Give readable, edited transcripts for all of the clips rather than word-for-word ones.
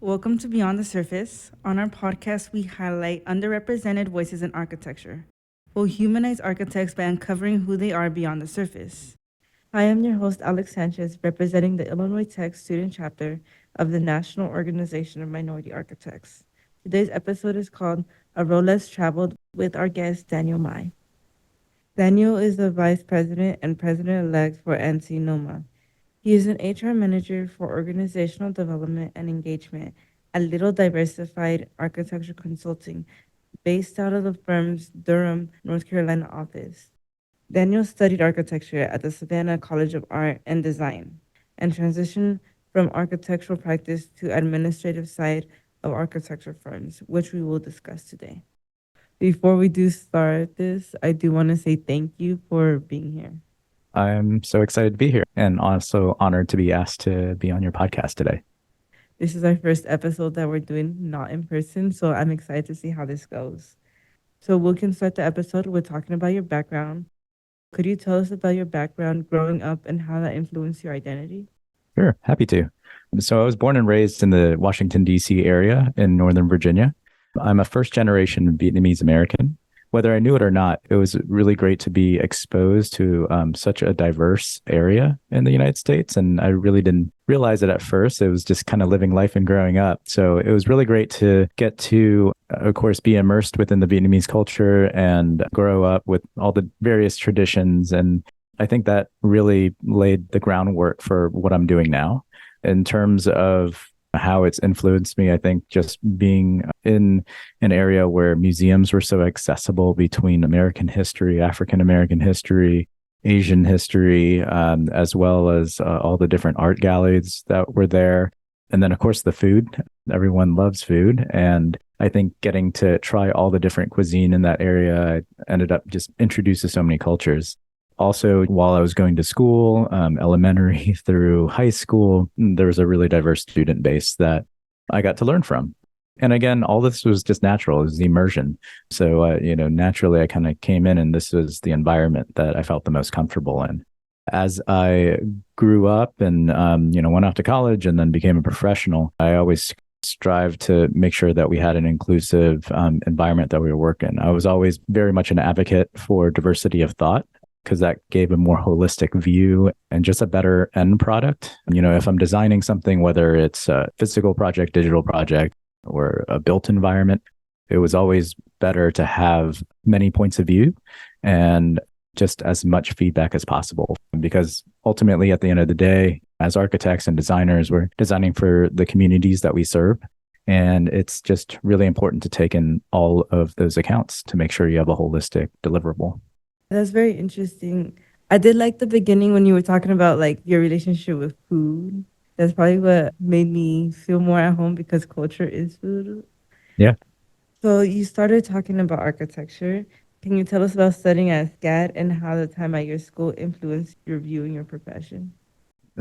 Welcome to Beyond the Surface. On our podcast, we highlight underrepresented voices in architecture. We'll humanize architects by uncovering who they are beyond the surface. I am your host, Alex Sanchez, representing the Illinois Tech student chapter of the National Organization of Minority Architects. Today's episode is called A Road Less Traveled with our guest, Daniel Mai. Daniel is the Vice President and President-elect for NC NOMA. He is an HR manager for organizational development and engagement at Little Diversified Architecture Consulting, based out of the firm's Durham, North Carolina office. Daniel studied architecture at the Savannah College of Art and Design and transitioned from architectural practice to administrative side of architecture firms, which we will discuss today. Before we do start this, I do want to say thank you for being here. I'm so excited to be here and also honored to be asked to be on your podcast today. This is our first episode that we're doing not in person, so I'm excited to see how this goes. So we can start the episode with talking about your background. Could you tell us about your background growing up and how that influenced your identity? Sure, happy to. So I was born and raised in the Washington, D.C. area in Northern Virginia. I'm a first generation Vietnamese American. Whether I knew it or not, it was really great to be exposed to such a diverse area in the United States. And I really didn't realize it at first. It was just kind of living life and growing up. So it was really great to get to, of course, be immersed within the Vietnamese culture and grow up with all the various traditions. And I think that really laid the groundwork for what I'm doing now. In terms of how it's influenced me, I think just being in an area where museums were so accessible between American history, African American history, Asian history, as well as all the different art galleries that were there. And then, of course, the food. Everyone loves food. And I think getting to try all the different cuisine in that area, I ended up just introduced to so many cultures. Also, while I was going to school, elementary through high school, there was a really diverse student base that I got to learn from. And again, all this was just natural. It was the immersion. So, naturally, I kind of came in and this was the environment that I felt the most comfortable in. As I grew up and, went off to college and then became a professional, I always strive to make sure that we had an inclusive environment that we were working. I was always very much an advocate for diversity of thought, because that gave a more holistic view and just a better end product. If I'm designing something, whether it's a physical project, digital project, or a built environment, it was always better to have many points of view and just as much feedback as possible. Because ultimately, at the end of the day, as architects and designers, we're designing for the communities that we serve. And it's just really important to take in all of those accounts to make sure you have a holistic deliverable. That's very interesting. I did like the beginning when you were talking about like your relationship with food. That's probably what made me feel more at home because culture is food. Yeah. So you started talking about architecture. Can you tell us about studying at SCAD and how the time at your school influenced your view in your profession?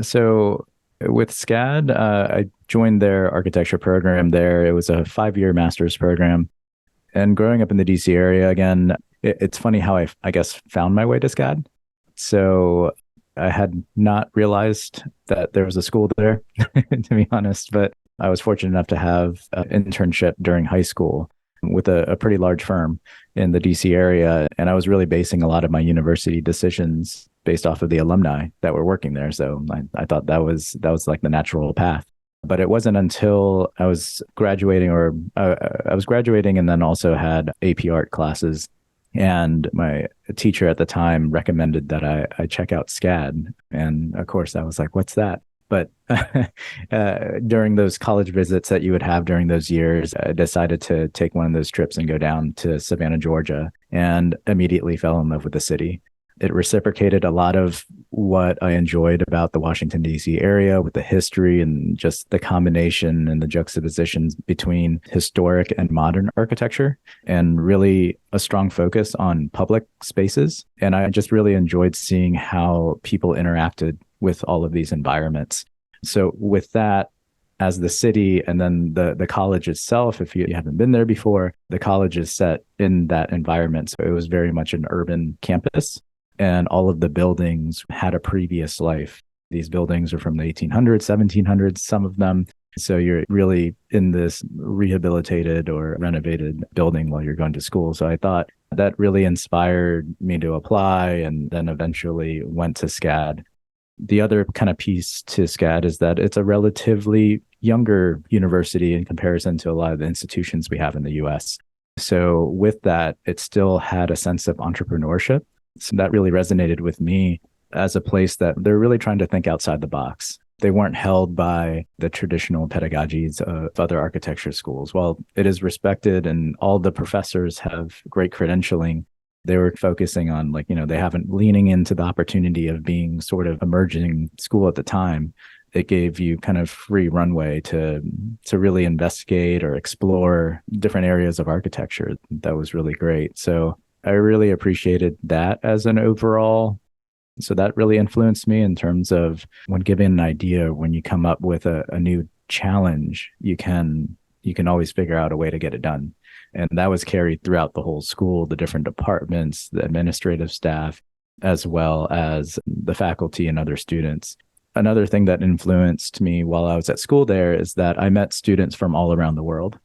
So with SCAD, I joined their architecture program there. It was a 5-year master's program. And growing up in the DC area, again, it's funny how I guess, found my way to SCAD. So I had not realized that there was a school there, to be honest, but I was fortunate enough to have an internship during high school with a pretty large firm in the DC area. And I was really basing a lot of my university decisions based off of the alumni that were working there. So I thought that was like the natural path. But it wasn't until I was graduating and then also had AP art classes. And my teacher at the time recommended that I check out SCAD. And of course, I was like, what's that? But during those college visits that you would have during those years, I decided to take one of those trips and go down to Savannah, Georgia, and immediately fell in love with the city. It reciprocated a lot of what I enjoyed about the Washington, D.C. area with the history and just the combination and the juxtapositions between historic and modern architecture, and really a strong focus on public spaces. And I just really enjoyed seeing how people interacted with all of these environments. So with that, as the city and then the college itself, if you haven't been there before, the college is set in that environment. So it was very much an urban campus. And all of the buildings had a previous life. These buildings are from the 1800s, 1700s, some of them. So you're really in this rehabilitated or renovated building while you're going to school. So I thought that really inspired me to apply and then eventually went to SCAD. The other kind of piece to SCAD is that it's a relatively younger university in comparison to a lot of the institutions we have in the US. So with that, it still had a sense of entrepreneurship. So that really resonated with me as a place that they're really trying to think outside the box. They weren't held by the traditional pedagogies of other architecture schools. While it is respected and all the professors have great credentialing, they were focusing on they haven't leaning into the opportunity of being sort of emerging school at the time. It gave you kind of free runway to really investigate or explore different areas of architecture. That was really great. So I really appreciated that as an overall. So that really influenced me in terms of when given an idea, when you come up with a new challenge, you can always figure out a way to get it done. And that was carried throughout the whole school, the different departments, the administrative staff, as well as the faculty and other students. Another thing that influenced me while I was at school there is that I met students from all around the world.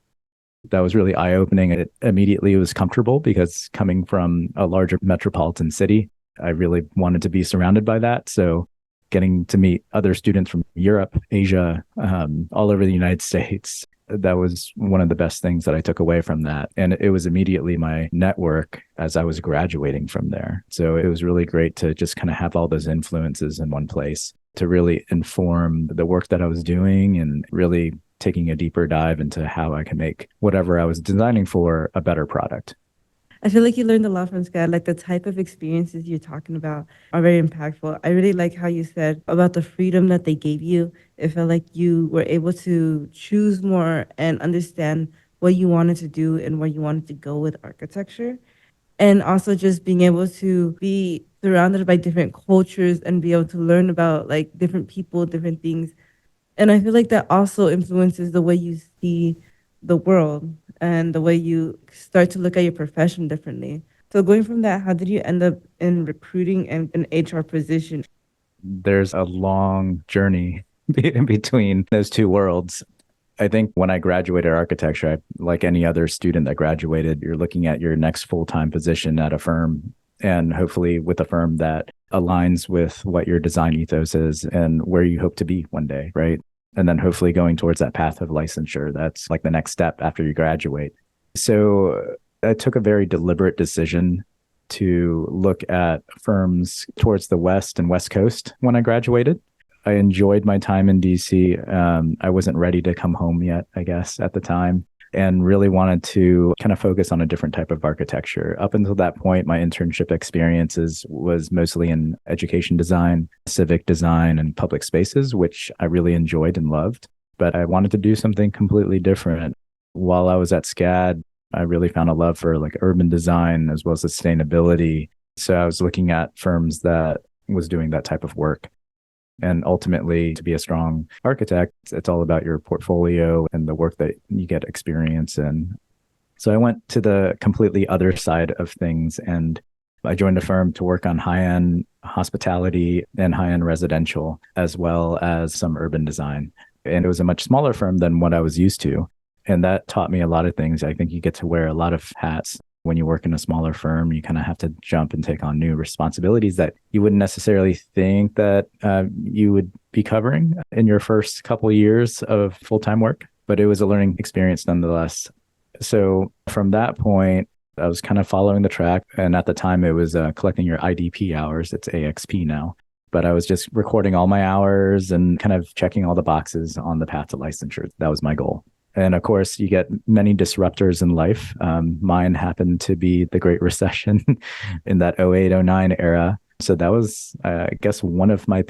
That was really eye-opening. It immediately was comfortable because coming from a larger metropolitan city, I really wanted to be surrounded by that. So getting to meet other students from Europe, Asia, all over the United States, that was one of the best things that I took away from that. And it was immediately my network as I was graduating from there. So it was really great to just kind of have all those influences in one place to really inform the work that I was doing and really taking a deeper dive into how I can make whatever I was designing for a better product. I feel like you learned a lot from SCAD. Like the type of experiences you're talking about are very impactful. I really like how you said about the freedom that they gave you. It felt like you were able to choose more and understand what you wanted to do and where you wanted to go with architecture. And also just being able to be surrounded by different cultures and be able to learn about like different people, different things. And I feel like that also influences the way you see the world and the way you start to look at your profession differently. So going from that, how did you end up in recruiting and an HR position? There's a long journey in between those two worlds. I think when I graduated architecture, like any other student that graduated, you're looking at your next full-time position at a firm, and hopefully with a firm that aligns with what your design ethos is and where you hope to be one day, right? And then hopefully going towards that path of licensure. That's like the next step after you graduate. So I took a very deliberate decision to look at firms towards the West and West Coast when I graduated. I enjoyed my time in DC. I wasn't ready to come home yet, I guess, at the time, and really wanted to kind of focus on a different type of architecture. Up until that point, my internship experiences was mostly in education design, civic design, and public spaces, which I really enjoyed and loved. But I wanted to do something completely different. While I was at SCAD, I really found a love for like urban design as well as sustainability. So I was looking at firms that was doing that type of work. And ultimately, to be a strong architect, it's all about your portfolio and the work that you get experience in. So I went to the completely other side of things, and I joined a firm to work on high-end hospitality and high-end residential, as well as some urban design. And it was a much smaller firm than what I was used to. And that taught me a lot of things. I think you get to wear a lot of hats. When you work in a smaller firm, you kind of have to jump and take on new responsibilities that you wouldn't necessarily think that you would be covering in your first couple of years of full-time work. But it was a learning experience nonetheless. So from that point, I was kind of following the track. And at the time, it was collecting your IDP hours. It's AXP now. But I was just recording all my hours and kind of checking all the boxes on the path to licensure. That was my goal. And of course, you get many disruptors in life. Mine happened to be the Great Recession in that 08, 09 era. So that was, I guess, one of my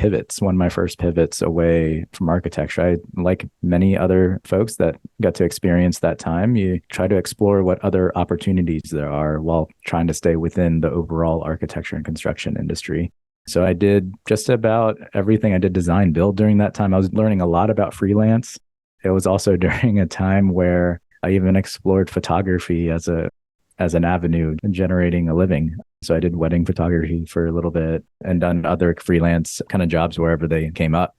first pivots away from architecture. I, like many other folks that got to experience that time, you try to explore what other opportunities there are while trying to stay within the overall architecture and construction industry. So I did just about everything. I did design build during that time. I was learning a lot about freelance. It was also during a time where I even explored photography as an avenue in generating a living. So I did wedding photography for a little bit and done other freelance kind of jobs wherever they came up.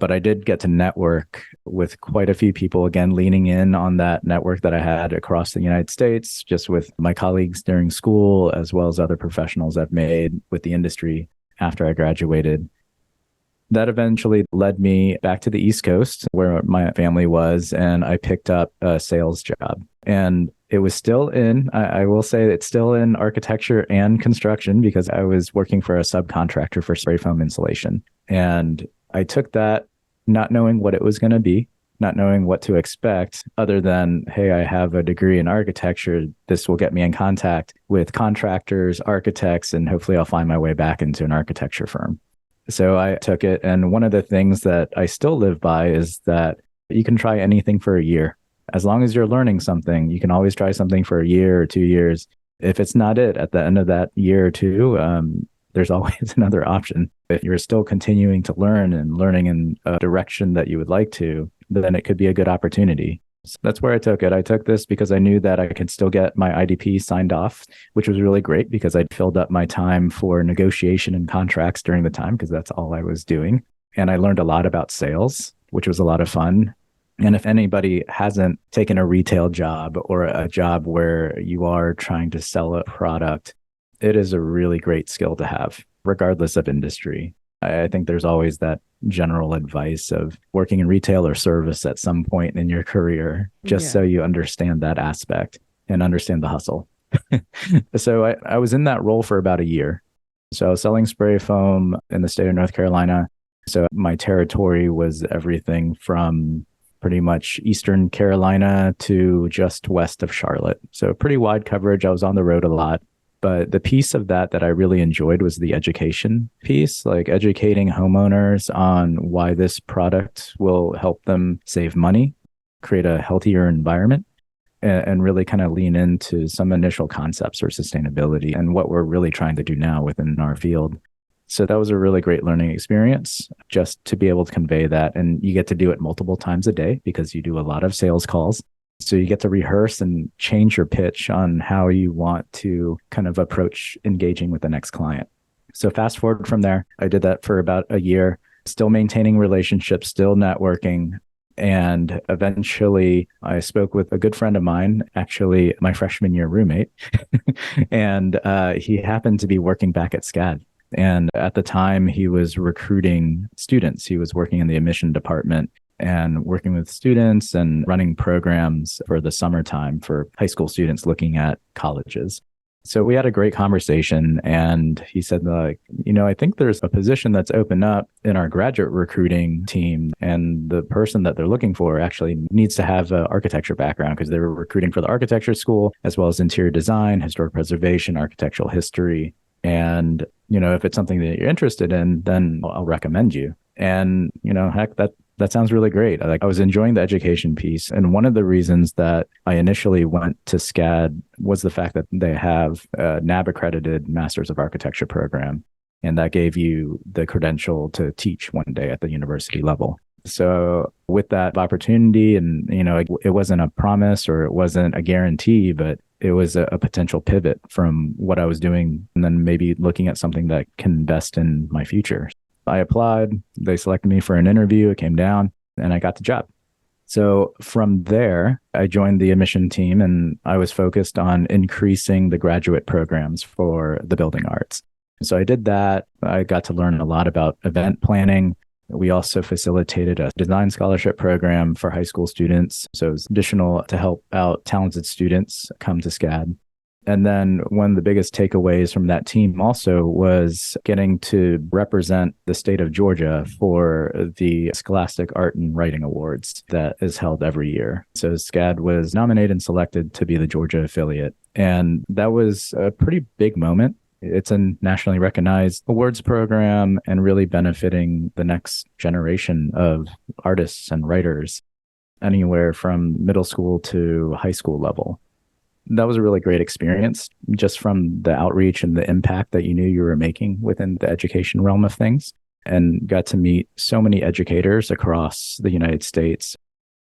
But I did get to network with quite a few people, again, leaning in on that network that I had across the United States, just with my colleagues during school, as well as other professionals I've made with the industry after I graduated. That eventually led me back to the East Coast where my family was, and I picked up a sales job. And it was still I will say it's still in architecture and construction because I was working for a subcontractor for spray foam insulation. And I took that not knowing what it was going to be, not knowing what to expect other than, hey, I have a degree in architecture. This will get me in contact with contractors, architects, and hopefully I'll find my way back into an architecture firm. So I took it. And one of the things that I still live by is that you can try anything for a year. As long as you're learning something, you can always try something for a year or 2 years. If it's not it at the end of that year or two, there's always another option. If you're still continuing to learn and learning in a direction that you would like to, then it could be a good opportunity. So that's where I took it. I took this because I knew that I could still get my IDP signed off, which was really great because I'd filled up my time for negotiation and contracts during the time because that's all I was doing. And I learned a lot about sales, which was a lot of fun. And if anybody hasn't taken a retail job or a job where you are trying to sell a product, it is a really great skill to have, regardless of industry. I think there's always that general advice of working in retail or service at some point in your career, just so you understand that aspect and understand the hustle. So I was in that role for about a year. So I was selling spray foam in the state of North Carolina. So my territory was everything from pretty much Eastern Carolina to just west of Charlotte. So pretty wide coverage. I was on the road a lot. But the piece of that I really enjoyed was the education piece, like educating homeowners on why this product will help them save money, create a healthier environment, and really kind of lean into some initial concepts for sustainability and what we're really trying to do now within our field. So that was a really great learning experience just to be able to convey that. And you get to do it multiple times a day because you do a lot of sales calls. So you get to rehearse and change your pitch on how you want to kind of approach engaging with the next client. So fast forward from there, I did that for about a year, still maintaining relationships, still networking. And eventually I spoke with a good friend of mine, actually my freshman year roommate, and he happened to be working back at SCAD. And at the time he was recruiting students. He was working in the admission department and working with students and running programs for the summertime for high school students looking at colleges. So we had a great conversation and he said, like, I think there's a position that's open up in our graduate recruiting team. And the person that they're looking for actually needs to have an architecture background because they were recruiting for the architecture school, as well as interior design, historic preservation, architectural history. And, if it's something that you're interested in, then I'll recommend you. And, heck, that sounds really great. I was enjoying the education piece. And one of the reasons that I initially went to SCAD was the fact that they have a NAB accredited Masters of Architecture program. And that gave you the credential to teach one day at the university level. So with that opportunity, and, it wasn't a promise or it wasn't a guarantee, but it was a potential pivot from what I was doing and then maybe looking at something that can invest in my future. I applied, they selected me for an interview, it came down, and I got the job. So from there, I joined the admission team and I was focused on increasing the graduate programs for the building arts. So I did that. I got to learn a lot about event planning. We also facilitated a design scholarship program for high school students. So it was additional to help out talented students come to SCAD. And then one of the biggest takeaways from that team also was getting to represent the state of Georgia for the Scholastic Art and Writing Awards that is held every year. So SCAD was nominated and selected to be the Georgia affiliate. And that was a pretty big moment. It's a nationally recognized awards program and really benefiting the next generation of artists and writers, anywhere from middle school to high school level. That was a really great experience just from the outreach and the impact that you knew you were making within the education realm of things, and got to meet so many educators across the United States.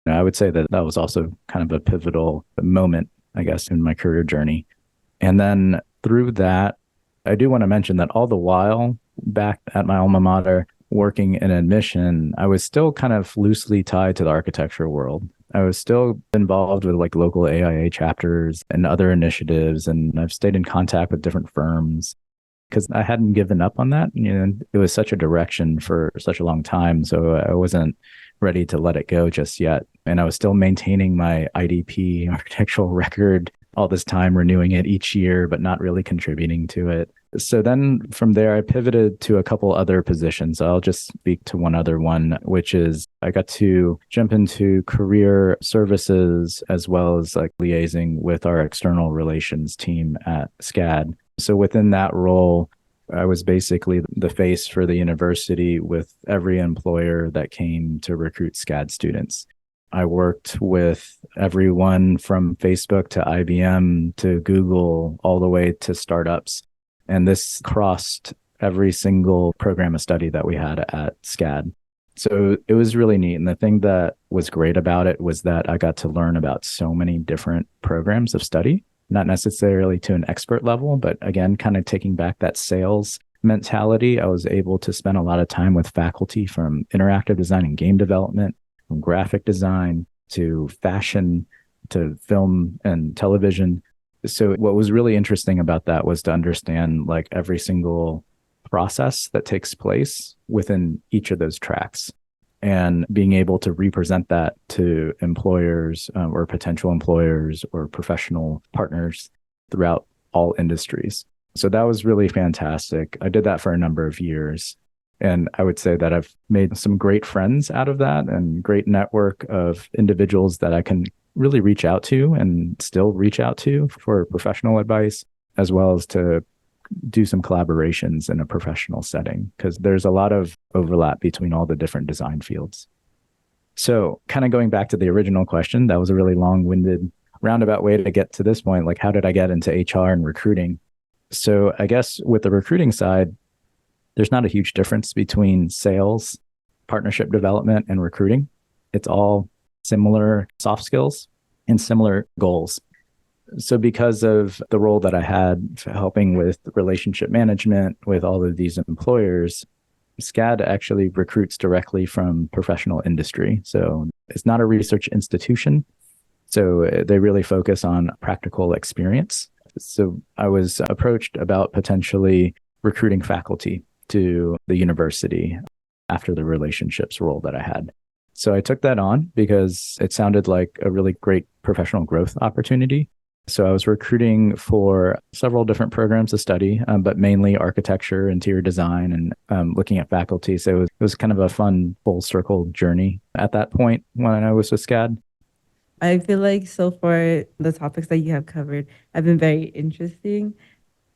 I would say that was also kind of a pivotal moment, I guess, in my career journey. And then through that, I do want to mention that all the while back at my alma mater, working in admission, I was still kind of loosely tied to the architecture world. I was still involved with like local AIA chapters and other initiatives, and I've stayed in contact with different firms because I hadn't given up on that. It was such a direction for such a long time. So I wasn't ready to let it go just yet. And I was still maintaining my IDP architectural record all this time, renewing it each year, but not really contributing to it. So then from there, I pivoted to a couple other positions. I'll just speak to one other one, which is I got to jump into career services as well as like liaising with our external relations team at SCAD. So within that role, I was basically the face for the university with every employer that came to recruit SCAD students. I worked with everyone from Facebook to IBM to Google, all the way to startups. And this crossed every single program of study that we had at SCAD. So it was really neat. And the thing that was great about it was that I got to learn about so many different programs of study, not necessarily to an expert level, but again, kind of taking back that sales mentality. I was able to spend a lot of time with faculty from interactive design and game development, from graphic design to fashion to film and television. So what was really interesting about that was to understand like every single process that takes place within each of those tracks and being able to represent that to employers or potential employers or professional partners throughout all industries. So that was really fantastic. I did that for a number of years. And I would say that I've made some great friends out of that and great network of individuals that I can really reach out to and still reach out to for professional advice, as well as to do some collaborations in a professional setting, because there's a lot of overlap between all the different design fields. So kind of going back to the original question, that was a really long-winded roundabout way to get to this point. Like, how did I get into HR and recruiting? So I guess with the recruiting side, there's not a huge difference between sales, partnership development, and recruiting. It's all similar soft skills and similar goals. So because of the role that I had helping with relationship management with all of these employers, SCAD actually recruits directly from professional industry. So it's not a research institution. So they really focus on practical experience. So I was approached about potentially recruiting faculty to the university after the relationships role that I had. So I took that on because it sounded like a really great professional growth opportunity. So I was recruiting for several different programs of study, but mainly architecture, interior design, and looking at faculty. So it was kind of a fun full circle journey at that point when I was with SCAD. I feel like so far the topics that you have covered have been very interesting.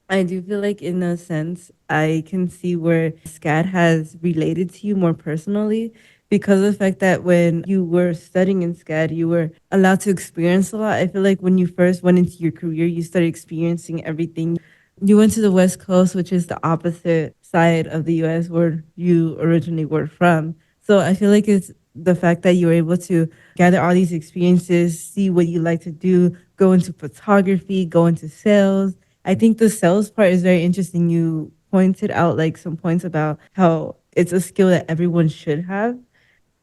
I do feel like in a sense, I can see where SCAD has related to you more personally because of the fact that when you were studying in SCAD, you were allowed to experience a lot. I feel like when you first went into your career, you started experiencing everything. You went to the West Coast, which is the opposite side of the US where you originally were from. So I feel like it's the fact that you were able to gather all these experiences, see what you like to do, go into photography, go into sales. I think the sales part is very interesting. You pointed out like some points about how it's a skill that everyone should have.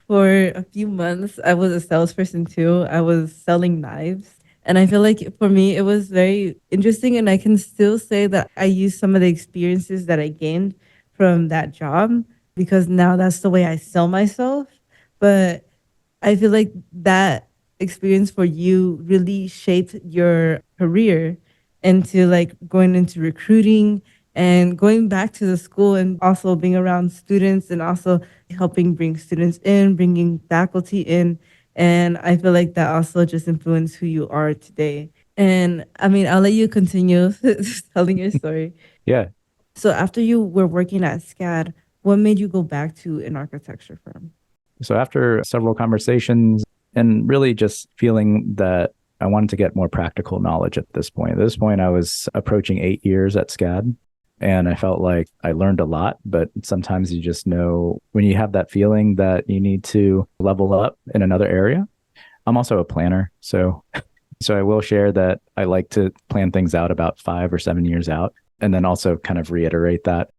For a few months, I was a salesperson too. I was selling knives. And I feel like for me, it was very interesting. And I can still say that I used some of the experiences that I gained from that job because now that's the way I sell myself. But I feel like that experience for you really shaped your career into like going into recruiting and going back to the school and also being around students and also helping bring students in, bringing faculty in. And I feel like that also just influenced who you are today. And I mean, I'll let you continue telling your story. Yeah. So after you were working at SCAD, what made you go back to an architecture firm? So after several conversations and really just feeling that I wanted to get more practical knowledge at this point. At this point, I was approaching 8 years at SCAD, and I felt like I learned a lot, but sometimes you just know when you have that feeling that you need to level up in another area. I'm also a planner, so I will share that I like to plan things out about 5 or 7 years out, and then also kind of reiterate that.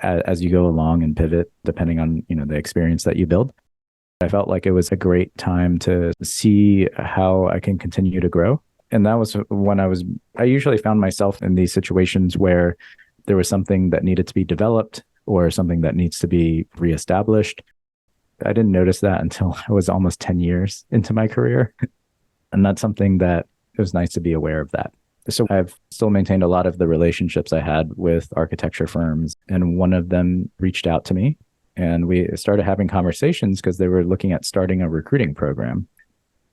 as you go along and pivot depending on, the experience that you build. I felt like it was a great time to see how I can continue to grow. And that was when I usually found myself in these situations where there was something that needed to be developed or something that needs to be reestablished. I didn't notice that until I was almost 10 years into my career. And that's something that it was nice to be aware of that. So I've still maintained a lot of the relationships I had with architecture firms. And one of them reached out to me and we started having conversations because they were looking at starting a recruiting program.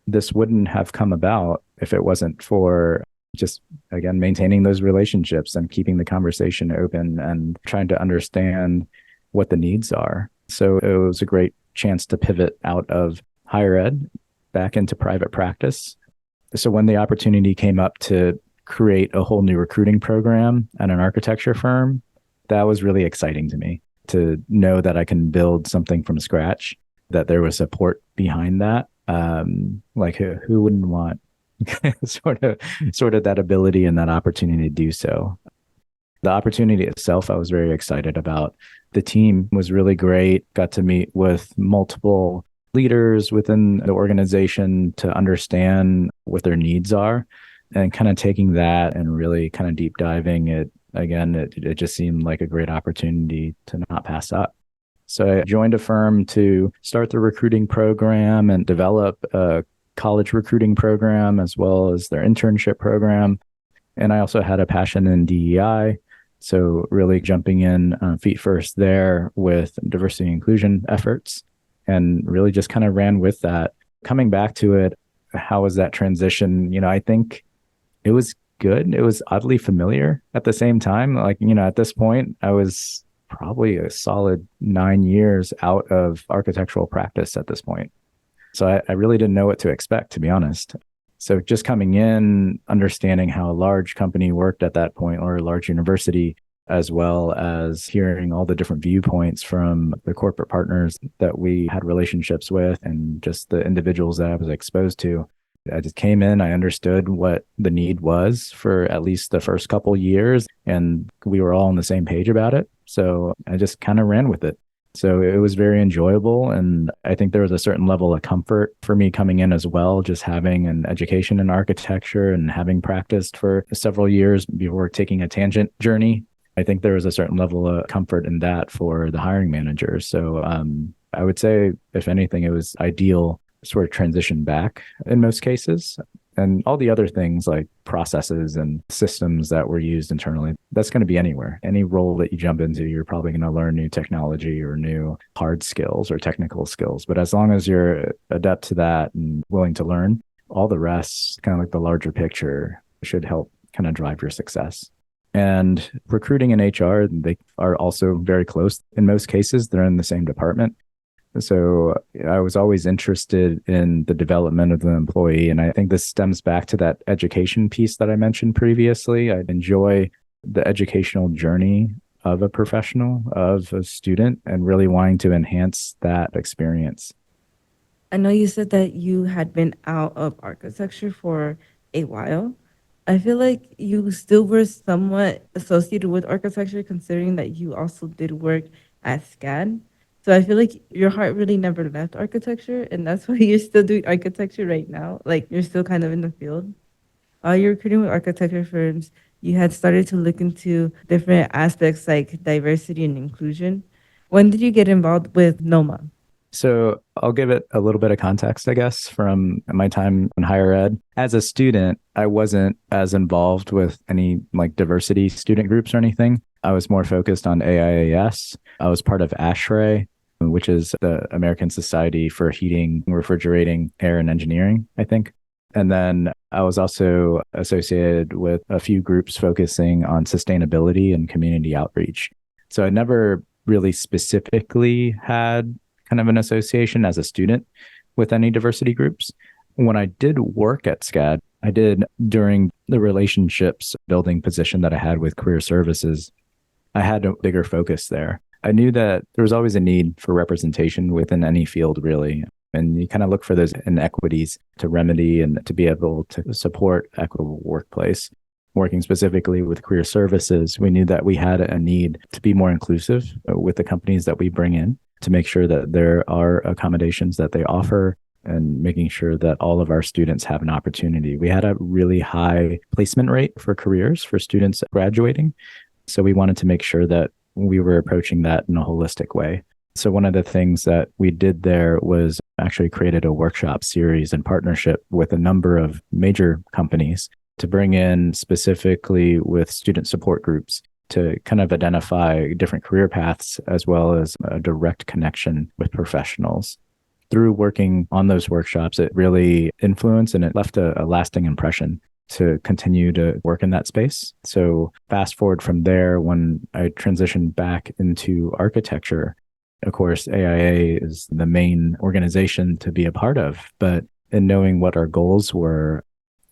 This wouldn't have come about if it wasn't for just, again, maintaining those relationships and keeping the conversation open and trying to understand what the needs are. So it was a great chance to pivot out of higher ed back into private practice. So when the opportunity came up to create a whole new recruiting program at an architecture firm, that was really exciting to me, to know that I can build something from scratch, that there was support behind that. Like who wouldn't want sort of that ability and that opportunity to do so. The opportunity itself, I was very excited about. The team was really great. Got to meet with multiple leaders within the organization to understand what their needs are, and kind of taking that and really kind of deep diving it. Again, it just seemed like a great opportunity to not pass up. So I joined a firm to start the recruiting program and develop a college recruiting program as well as their internship program. And I also had a passion in DEI. So really jumping in feet first there with diversity and inclusion efforts, and really just kind of ran with that. Coming back to it, how was that transition? I think it was good. It was oddly familiar at the same time. Like, at this point, I was probably a solid 9 years out of architectural practice at this point. So I really didn't know what to expect, to be honest. So just coming in, understanding how a large company worked at that point, or a large university, as well as hearing all the different viewpoints from the corporate partners that we had relationships with and just the individuals that I was exposed to. I just came in, I understood what the need was for at least the first couple years, and we were all on the same page about it. So I just kind of ran with it. So it was very enjoyable. And I think there was a certain level of comfort for me coming in as well, just having an education in architecture and having practiced for several years before taking a tangent journey. I think there was a certain level of comfort in that for the hiring managers. So I would say, if anything, it was ideal sort of transition back in most cases. And all the other things like processes and systems that were used internally, that's going to be anywhere. Any role that you jump into, you're probably going to learn new technology or new hard skills or technical skills. But as long as you're adept to that and willing to learn, all the rest, kind of like the larger picture, should help kind of drive your success. And recruiting and HR, they are also very close. In most cases, they're in the same department. So I was always interested in the development of the employee. And I think this stems back to that education piece that I mentioned previously. I enjoy the educational journey of a professional, of a student, and really wanting to enhance that experience. I know you said that you had been out of architecture for a while. I feel like you still were somewhat associated with architecture, considering that you also did work at SCAD. So I feel like your heart really never left architecture, and that's why you're still doing architecture right now. Like, you're still kind of in the field. While you're recruiting with architecture firms, you had started to look into different aspects like diversity and inclusion. When did you get involved with NOMA? So I'll give it a little bit of context, I guess, from my time in higher ed. As a student, I wasn't as involved with any like diversity student groups or anything. I was more focused on AIAS. I was part of ASHRAE, which is the American Society for Heating, Refrigerating, Air, and Engineering, I think. And then I was also associated with a few groups focusing on sustainability and community outreach. So I never really specifically had kind of an association as a student with any diversity groups. When I did work at SCAD, I did during the relationships building position that I had with career services, I had a bigger focus there. I knew that there was always a need for representation within any field, really. And you kind of look for those inequities to remedy and to be able to support equitable workplace. working specifically with career services, we knew that we had a need to be more inclusive with the companies that we bring in, to make sure that there are accommodations that they offer and making sure that all of our students have an opportunity. We had a really high placement rate for careers for students graduating. So we wanted to make sure that we were approaching that in a holistic way. So one of the things that we did there was actually created a workshop series in partnership with a number of major companies to bring in specifically with student support groups to kind of identify different career paths as well as a direct connection with professionals. Through working on those workshops, it really influenced and it left a lasting impression to continue to work in that space. So fast forward from there, when I transitioned back into architecture, of course, AIA is the main organization to be a part of, but in knowing what our goals were,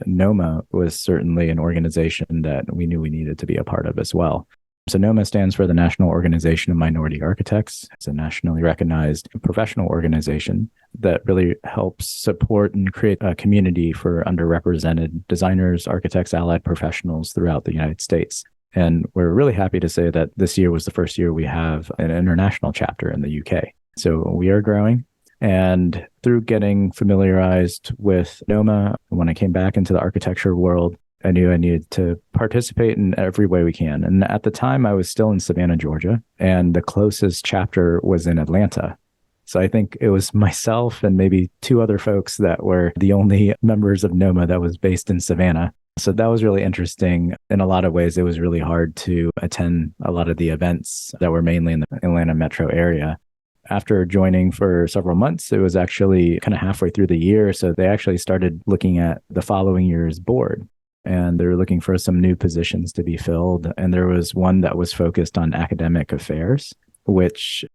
NOMA was certainly an organization that we knew we needed to be a part of as well. So NOMA stands for the National Organization of Minority Architects. It's a nationally recognized professional organization that really helps support and create a community for underrepresented designers, architects, allied professionals throughout the United States. And we're really happy to say that this year was the first year we have an international chapter in the UK. So we are growing. And through getting familiarized with NOMA, when I came back into the architecture world, I knew I needed to participate in every way we can. And at the time, I was still in Savannah, Georgia, and the closest chapter was in Atlanta. So I think it was myself and maybe two other folks that were the only members of NOMA that was based in Savannah. So that was really interesting. In a lot of ways, it was really hard to attend a lot of the events that were mainly in the Atlanta metro area. After joining for several months, it was actually kind of halfway through the year. So they actually started looking at the following year's board. And they were looking for some new positions to be filled. And there was one that was focused on academic affairs, which,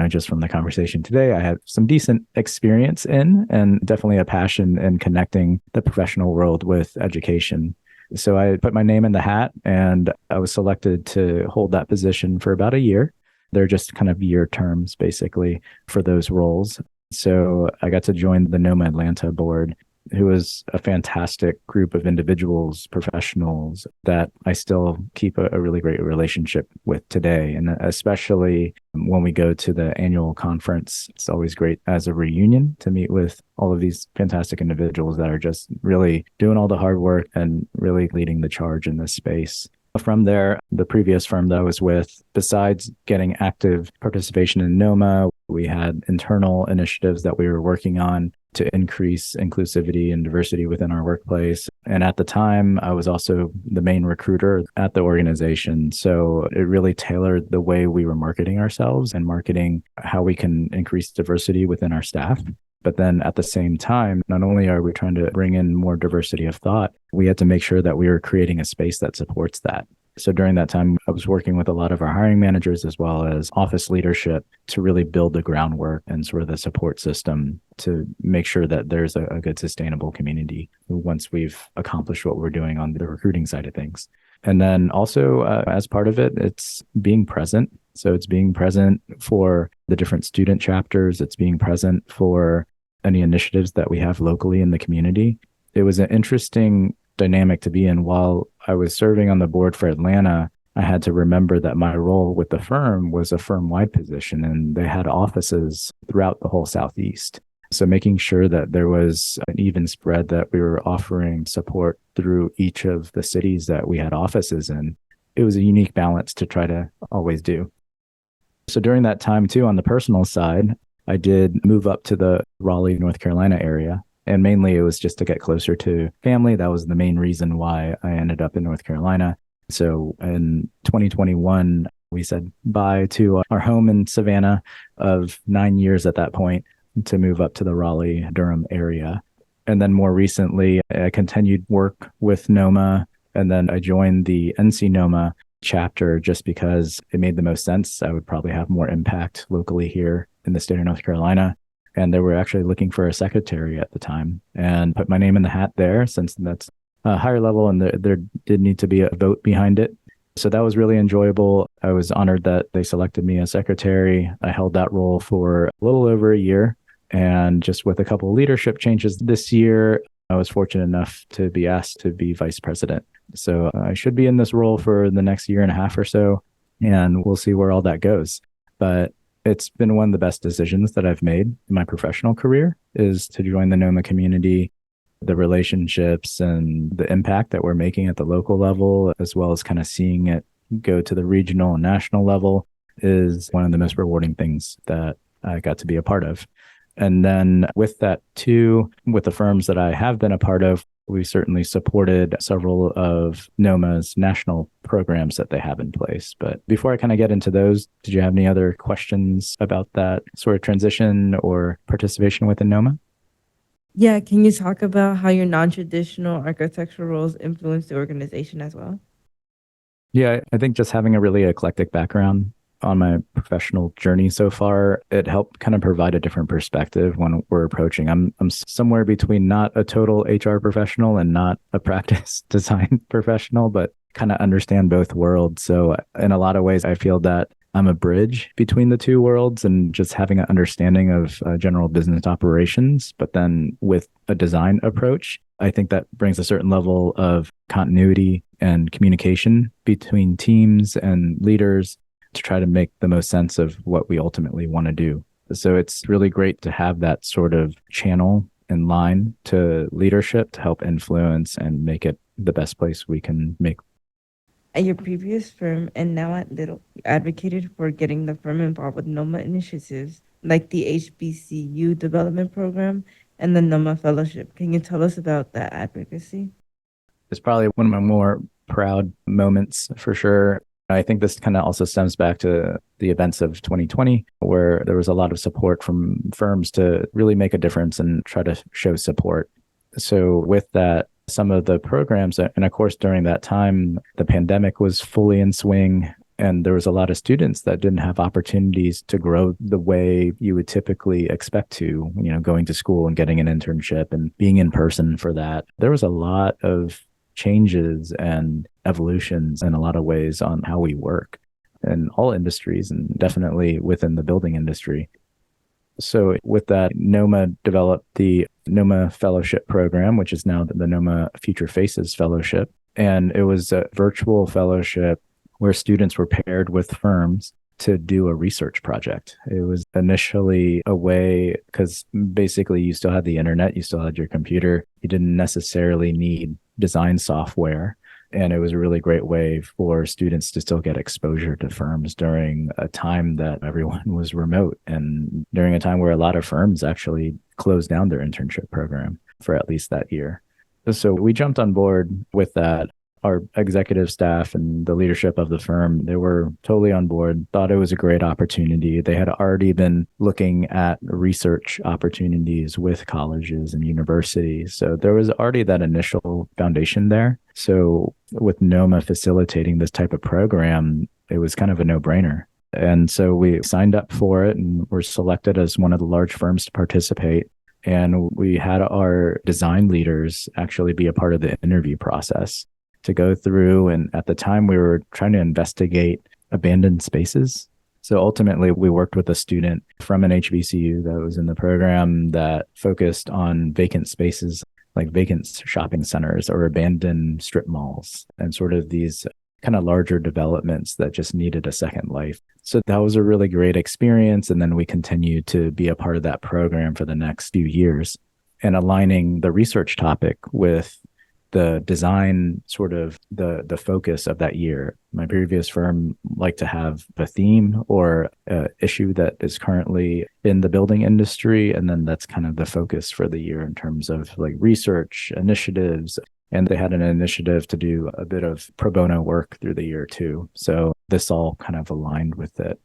just from the conversation today, I had some decent experience in and definitely a passion in connecting the professional world with education. So I put my name in the hat and I was selected to hold that position for about a year. They're just kind of year terms, basically, for those roles. So I got to join the NOMA Atlanta board, who was a fantastic group of individuals, professionals that I still keep a really great relationship with today. And especially when we go to the annual conference, it's always great as a reunion to meet with all of these fantastic individuals that are just really doing all the hard work and really leading the charge in this space. From there, the previous firm that I was with, besides getting active participation in NOMA, we had internal initiatives that we were working on to increase inclusivity and diversity within our workplace. And at the time, I was also the main recruiter at the organization. So it really tailored the way we were marketing ourselves and marketing how we can increase diversity within our staff. But then at the same time, not only are we trying to bring in more diversity of thought, we had to make sure that we were creating a space that supports that. So during that time, I was working with a lot of our hiring managers as well as office leadership to really build the groundwork and sort of the support system to make sure that there's a good sustainable community once we've accomplished what we're doing on the recruiting side of things. And then also as part of it, it's being present. So it's being present for the different student chapters. It's being present for any initiatives that we have locally in the community. It was an interesting dynamic to be in. While I was serving on the board for Atlanta, I had to remember that my role with the firm was a firm-wide position, and they had offices throughout the whole Southeast. So making sure that there was an even spread, that we were offering support through each of the cities that we had offices in, it was a unique balance to try to always do. So during that time too, on the personal side, I did move up to the Raleigh, North Carolina area. And mainly it was just to get closer to family. That was the main reason why I ended up in North Carolina. So in 2021, we said bye to our home in Savannah of 9 years at that point to move up to the Raleigh-Durham area. And then more recently, I continued work with NOMA, and then I joined the NC NOMA chapter just because it made the most sense. I would probably have more impact locally here in the state of North Carolina. And they were actually looking for a secretary at the time, and put my name in the hat there since that's a higher level and there did need to be a vote behind it. So that was really enjoyable. I was honored that they selected me as secretary. I held that role for a little over a year. And just with a couple of leadership changes this year, I was fortunate enough to be asked to be vice president. So I should be in this role for the next year and a half or so, and we'll see where all that goes. But it's been one of the best decisions that I've made in my professional career is to join the NOMA community, the relationships and the impact that we're making at the local level, as well as kind of seeing it go to the regional and national level is one of the most rewarding things that I got to be a part of. And then with that too, with the firms that I have been a part of, we certainly supported several of NOMA's national programs that they have in place. But before I kind of get into those, did you have any other questions about that sort of transition or participation within NOMA? Yeah, can you talk about how your non-traditional architectural roles influence the organization as well? Yeah, I think just having a really eclectic background on my professional journey so far, it helped kind of provide a different perspective when we're approaching. I'm somewhere between not a total HR professional and not a practice design professional, but kind of understand both worlds. So in a lot of ways, I feel that I'm a bridge between the two worlds and just having an understanding of general business operations, but then with a design approach, I think that brings a certain level of continuity and communication between teams and leaders to try to make the most sense of what we ultimately want to do. So it's really great to have that sort of channel and line to leadership to help influence and make it the best place we can make. At your previous firm and now at Little, you advocated for getting the firm involved with NOMA initiatives like the HBCU development program and the NOMA fellowship. Can you tell us about that advocacy? It's probably one of my more proud moments for sure. I think this kind of also stems back to the events of 2020, where there was a lot of support from firms to really make a difference and try to show support. So with that, some of the programs, and of course, during that time, the pandemic was fully in swing, and there was a lot of students that didn't have opportunities to grow the way you would typically expect to, going to school and getting an internship and being in person for that. There was a lot of changes and evolutions in a lot of ways on how we work in all industries and definitely within the building industry. So with that, NOMA developed the NOMA Fellowship Program, which is now the NOMA Future Faces Fellowship. And it was a virtual fellowship where students were paired with firms to do a research project. It was initially a way, because basically you still had the internet, you still had your computer, you didn't necessarily need design software. And it was a really great way for students to still get exposure to firms during a time that everyone was remote and during a time where a lot of firms actually closed down their internship program for at least that year. So we jumped on board with that. Our executive staff and the leadership of the firm, they were totally on board, thought it was a great opportunity. They had already been looking at research opportunities with colleges and universities. So there was already that initial foundation there. So with NOMA facilitating this type of program, it was kind of a no-brainer. And so we signed up for it and were selected as one of the large firms to participate. And we had our design leaders actually be a part of the interview process to go through. And at the time, we were trying to investigate abandoned spaces. So ultimately, we worked with a student from an HBCU that was in the program that focused on vacant spaces, like vacant shopping centers or abandoned strip malls and sort of these kind of larger developments that just needed a second life. So that was a really great experience. And then we continued to be a part of that program for the next few years and aligning the research topic with the design, sort of the focus of that year. My previous firm liked to have a theme or an issue that is currently in the building industry. And then that's kind of the focus for the year in terms of like research initiatives. And they had an initiative to do a bit of pro bono work through the year too. So this all kind of aligned with it.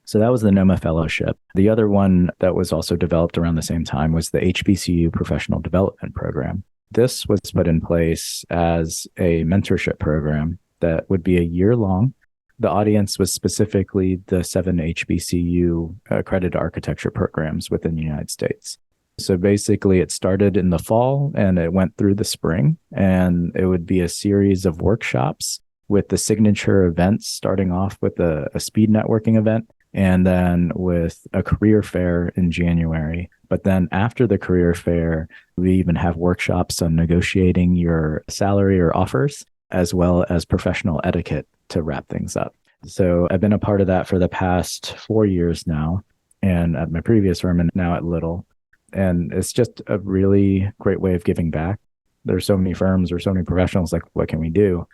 So that was the NOMA Fellowship. The other one that was also developed around the same time was the HBCU Professional Development Program. This was put in place as a mentorship program that would be a year long. The audience was specifically the 7 HBCU accredited architecture programs within the United States. So basically it started in the fall and it went through the spring, and it would be a series of workshops with the signature events, starting off with a speed networking event and then with a career fair in January. But then after the career fair, we even have workshops on negotiating your salary or offers. as well as professional etiquette to wrap things up. So I've been a part of that for the past 4 years now, and at my previous firm and now at Little. And it's just a really great way of giving back. There's so many firms or so many professionals, like, what can we do?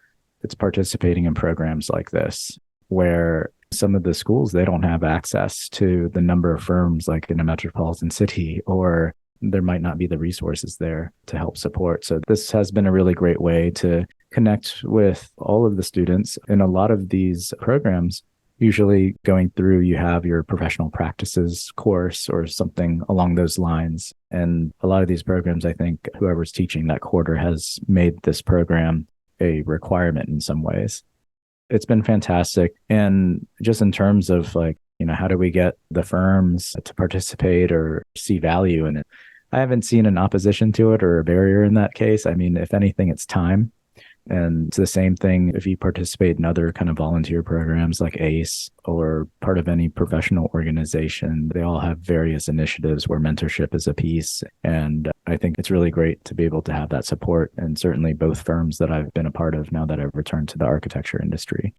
It's participating in programs like this, where some of the schools, they don't have access to the number of firms like in a metropolitan city, or there might not be the resources there to help support. So this has been a really great way to connect with all of the students. In a lot of these programs, usually going through, you have your professional practices course or something along those lines. And a lot of these programs, I think whoever's teaching that quarter has made this program a requirement in some ways. It's been fantastic. And just in terms of like, how do we get the firms to participate or see value in it? I haven't seen an opposition to it or a barrier in that case. I mean, if anything, it's time. And it's the same thing if you participate in other kind of volunteer programs like ACE or part of any professional organization. They all have various initiatives where mentorship is a piece. And I think it's really great to be able to have that support. And certainly both firms that I've been a part of now that I've returned to the architecture industry.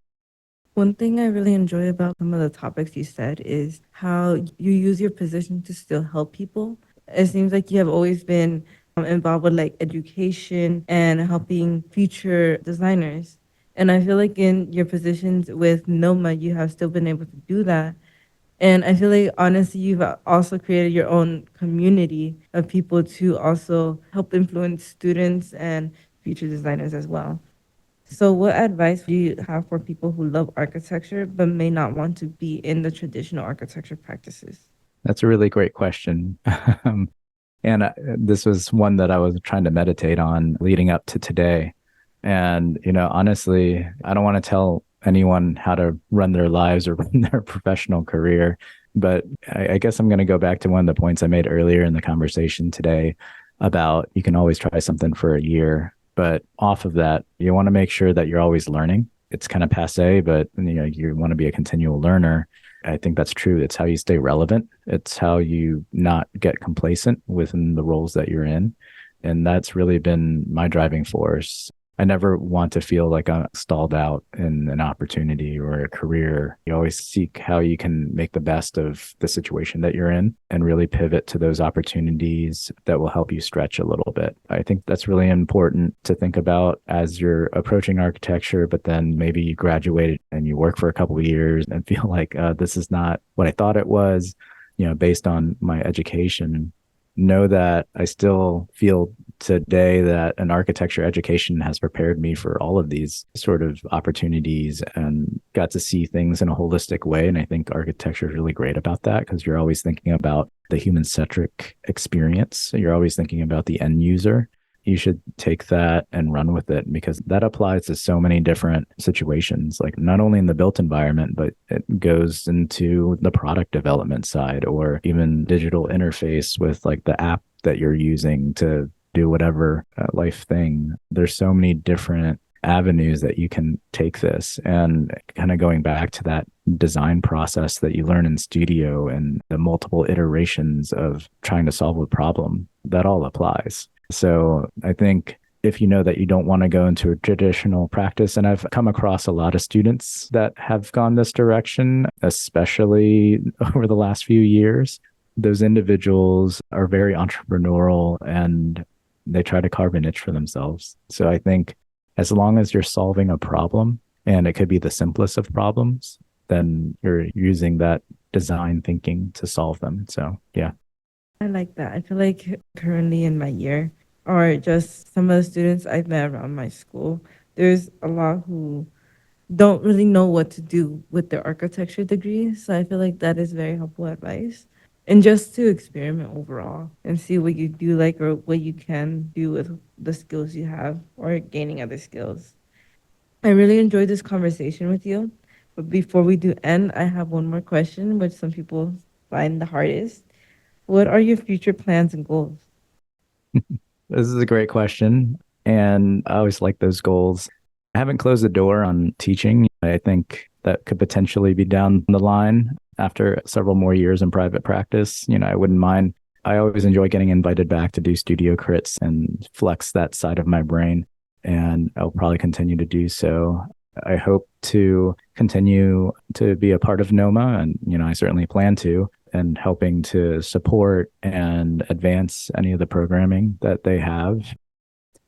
One thing I really enjoy about some of the topics you said is how you use your position to still help people. It seems like you have always been involved with like education and helping future designers. And I feel like in your positions with NOMA, you have still been able to do that. And I feel like honestly, you've also created your own community of people to also help influence students and future designers as well. So what advice do you have for people who love architecture but may not want to be in the traditional architecture practices? That's a really great question. And this was one that I was trying to meditate on leading up to today. And, honestly, I don't want to tell anyone how to run their lives or run their professional career. But I guess I'm going to go back to one of the points I made earlier in the conversation today about you can always try something for a year. But off of that, you want to make sure that you're always learning. It's kind of passe, but you want to be a continual learner. I think that's true. It's how you stay relevant. It's how you not get complacent within the roles that you're in. And that's really been my driving force. I never want to feel like I'm stalled out in an opportunity or a career. You always seek how you can make the best of the situation that you're in and really pivot to those opportunities that will help you stretch a little bit. I think that's really important to think about as you're approaching architecture, but then maybe you graduated and you work for a couple of years and feel like this is not what I thought it was, based on my education. Know that I still feel today that an architecture education has prepared me for all of these sort of opportunities and got to see things in a holistic way. And I think architecture is really great about that because you're always thinking about the human-centric experience. You're always thinking about the end user. You should take that and run with it because that applies to so many different situations, like not only in the built environment, but it goes into the product development side or even digital interface with like the app that you're using to do whatever life thing. There's so many different avenues that you can take this, and kind of going back to that design process that you learn in studio and the multiple iterations of trying to solve a problem, that all applies. So I think if you know that you don't want to go into a traditional practice, and I've come across a lot of students that have gone this direction, especially over the last few years, those individuals are very entrepreneurial and they try to carve a niche for themselves. So I think as long as you're solving a problem, and it could be the simplest of problems, then you're using that design thinking to solve them. So yeah. I like that. I feel like currently in my year, or just some of the students I've met around my school, there's a lot who don't really know what to do with their architecture degree. So I feel like that is very helpful advice. And just to experiment overall and see what you do like or what you can do with the skills you have or gaining other skills. I really enjoyed this conversation with you. But before we do end, I have one more question, which some people find the hardest. What are your future plans and goals? This is a great question. And I always like those goals. I haven't closed the door on teaching. I think that could potentially be down the line after several more years in private practice. I wouldn't mind. I always enjoy getting invited back to do studio crits and flex that side of my brain. and I'll probably continue to do so. I hope to continue to be a part of NOMA, and I certainly plan to, and helping to support and advance any of the programming that they have.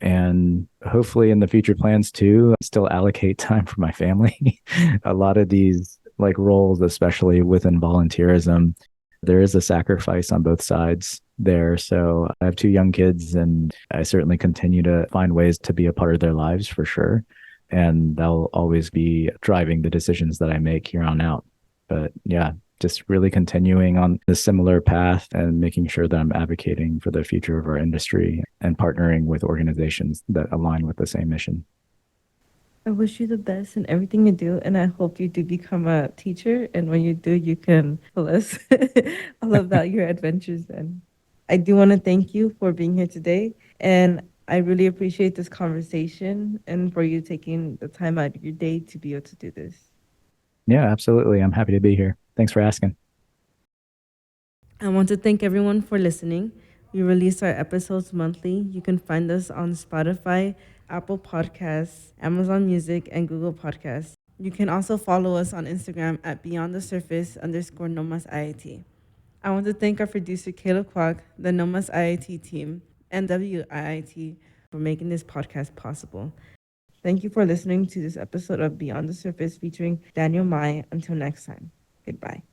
And hopefully in the future plans too, still allocate time for my family. A lot of these like roles, especially within volunteerism, there is a sacrifice on both sides there. So I have two young kids, and I certainly continue to find ways to be a part of their lives for sure. And they'll always be driving the decisions that I make here on out. But yeah, just really continuing on the similar path and making sure that I'm advocating for the future of our industry and partnering with organizations that align with the same mission. I wish you the best in everything you do, and I hope you do become a teacher. And when you do, you can tell us all about your adventures then. I do want to thank you for being here today, and I really appreciate this conversation and for you taking the time out of your day to be able to do this. Yeah, absolutely. I'm happy to be here. Thanks for asking. I want to thank everyone for listening. We release our episodes monthly. You can find us on Spotify, Apple Podcasts, Amazon Music, and Google Podcasts. You can also follow us on Instagram at beyondthesurface_NOMAS IIT. I want to thank our producer, Caleb Kwok, the NOMAS IIT team, and WIIT for making this podcast possible. Thank you for listening to this episode of Beyond the Surface featuring Daniel Mai. Until next time, goodbye.